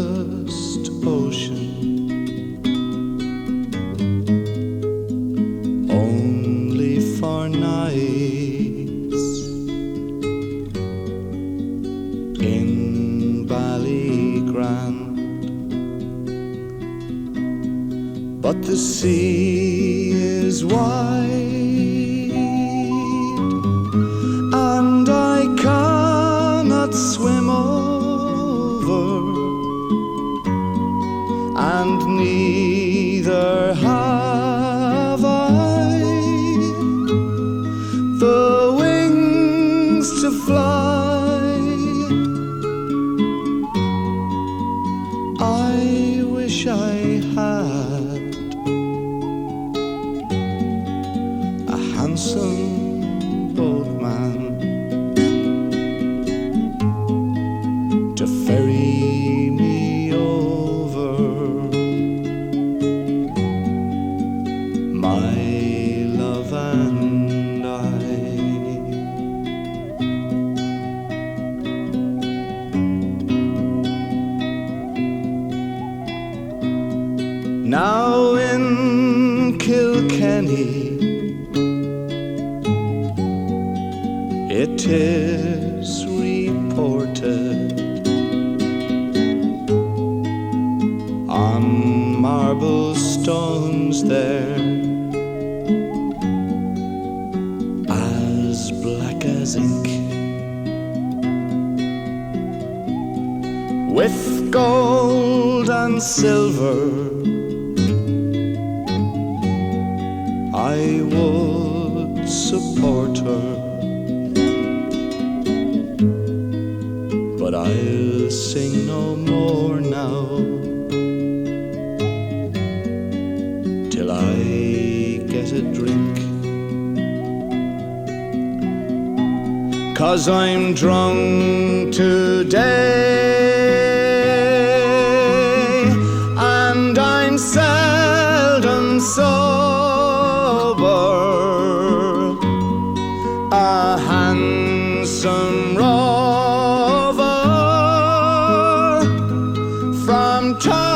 endless ocean, only for nights in Ballygrand. But the sea is wide, and I cannot swim over, and neither have I the wings to fly. I wish I had a handsome boatman to ferry me over. My love and I. Now in Kilkenny it is reported on marble stones there, as black as ink, with gold and silver, I would support her. But I'll sing no more now, till I get a drink, 'cause I'm drunk today, and I'm seldom sober. A handsome rover from town